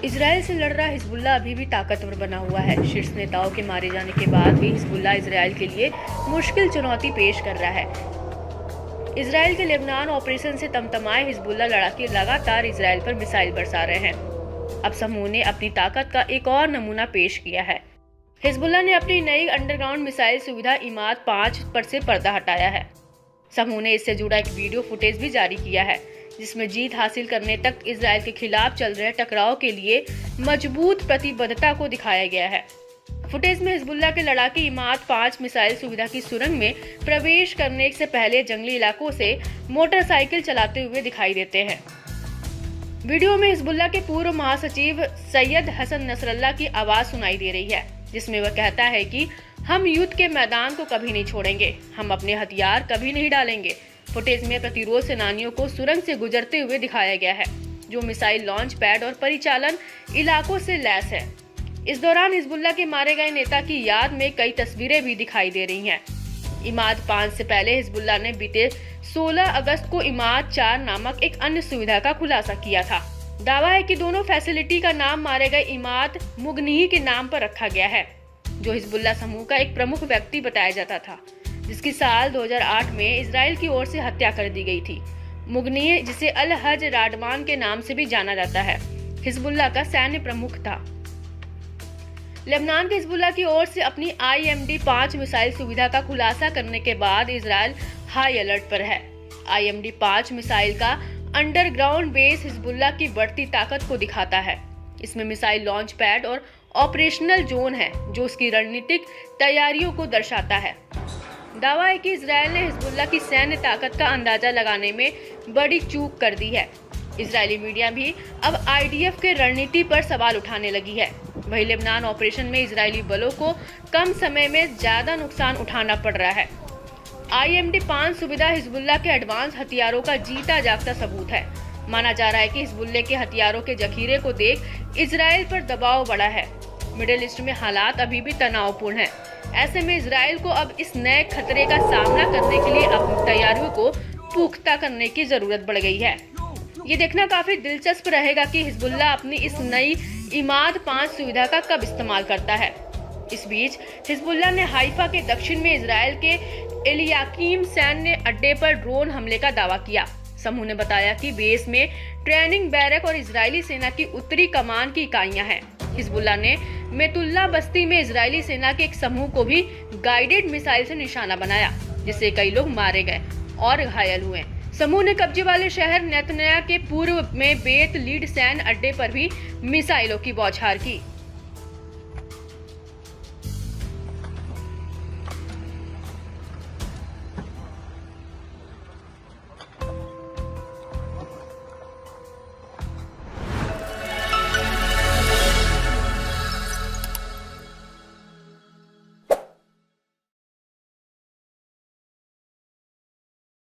Israel से लड़ रहा हिजबुल्लाह अभी भी ताकतवर बना हुआ है। शीर्ष नेताओं के मारे जाने के बाद भी हिजबुल्लाह इजराइल के लिए मुश्किल चुनौती पेश कर रहा है। इजराइल के लेबनान ऑपरेशन से तमतमाए हिजबुल्लाह लड़ाके लगातार इजराइल पर मिसाइल बरसा रहे हैं। अब समूह ने अपनी ताकत का एक और नमूना पेश किया है। हिजबुल्लाह ने अपनी नई अंडरग्राउंड मिसाइल सुविधा इमाद 5 पर से पर्दा हटाया है। समूह ने इससे जुड़ा एक वीडियो फुटेज भी जारी किया है, जिसमें जीत हासिल करने तक इजराइल के खिलाफ चल रहे टकराव के लिए मजबूत प्रतिबद्धता को दिखाया गया है। फुटेज में हिजबुल्लाह के लड़ाके इमाद 5 मिसाइल सुविधा की सुरंग में प्रवेश करने से पहले जंगली इलाकों से मोटरसाइकिल चलाते हुए दिखाई देते हैं। वीडियो में हिजबुल्लाह के पूर्व महासचिव सैयद हसन नसरल्लाह की आवाज सुनाई दे रही है, जिसमें वह कहता है कि हम युद्ध के मैदान को कभी नहीं छोड़ेंगे, हम अपने हथियार कभी नहीं डालेंगे। फुटेज में प्रतिरोध सेनानियों को सुरंग से गुजरते हुए दिखाया गया है, जो मिसाइल लॉन्च पैड और परिचालन इलाकों से लैस है। इस दौरान हिजबुल्लाह के मारे गए नेता की याद में कई तस्वीरें भी दिखाई दे रही हैं। इमाद 5 से पहले हिजबुल्लाह ने बीते 16 अगस्त को इमाद 4 नामक एक अन्य सुविधा का खुलासा किया था। दावा है कि दोनों फैसिलिटी का नाम मारे गए इमाद मुगनीही के नाम पर रखा गया है, जो हिजबुल्लाह समूह का एक प्रमुख व्यक्ति बताया जाता था, जिसकी साल 2008 में इजराइल की ओर से हत्या कर दी गई थी। मुगनीह, जिसे अल हज राडमान के नाम से भी जाना जाता है, हिजबुल्लाह का सैन्य प्रमुख था। लेबनान के हिजबुल्लाह की ओर से अपनी IMD 5 मिसाइल सुविधा का खुलासा करने के बाद इजराइल हाई अलर्ट पर है। IMD 5 मिसाइल का अंडरग्राउंड बेस हिजबुल्लाह की बढ़ती ताकत को दिखाता है। इसमें मिसाइल लॉन्च पैड और ऑपरेशनल जोन है, जो उसकी रणनीतिक तैयारियों को दर्शाता है। दावा है कि इजराइल ने हिजबुल्लाह की सैन्य ताकत का अंदाजा लगाने में बड़ी चूक कर दी है। इजरायली मीडिया भी अब IDF के रणनीति पर सवाल उठाने लगी है। वहीं लेबनान ऑपरेशन में इजरायली बलों को कम समय में ज्यादा नुकसान उठाना पड़ रहा है। IMD 5 सुविधा हिजबुल्लाह के एडवांस हथियारों का जीता जागता सबूत है। माना जा रहा है कि हिजबुल्लाह के हथियारों के जखीरे को देख इजराइल पर दबाव बढ़ा है। मिडिल ईस्ट में हालात अभी भी तनावपूर्ण हैं। ऐसे में इजराइल को अब इस नए खतरे का सामना करने के लिए अपनी तैयारियों को पुख्ता करने की जरूरत बढ़ गई है। ये देखना काफी दिलचस्प रहेगा कि हिजबुल्लाह अपनी इस नई इमाद 5 सुविधा का कब इस्तेमाल करता है। इस बीच हिजबुल्लाह ने हाइफा के दक्षिण में इजराइल के एलियाकीम सैन्य अड्डे पर ड्रोन हमले का दावा किया। समूह ने बताया कि बेस में ट्रेनिंग बैरक और इजरायली सेना की उत्तरी कमान की इकाइयां हैं। हिजबुल्लाह ने मेतुल्ला बस्ती में इजरायली सेना के एक समूह को भी गाइडेड मिसाइल से निशाना बनाया, जिससे कई लोग मारे गए और घायल हुए। समूह ने कब्जे वाले शहर नेतन्याह के पूर्व में बेत लीड सैन्य अड्डे पर भी मिसाइलों की बौछार की।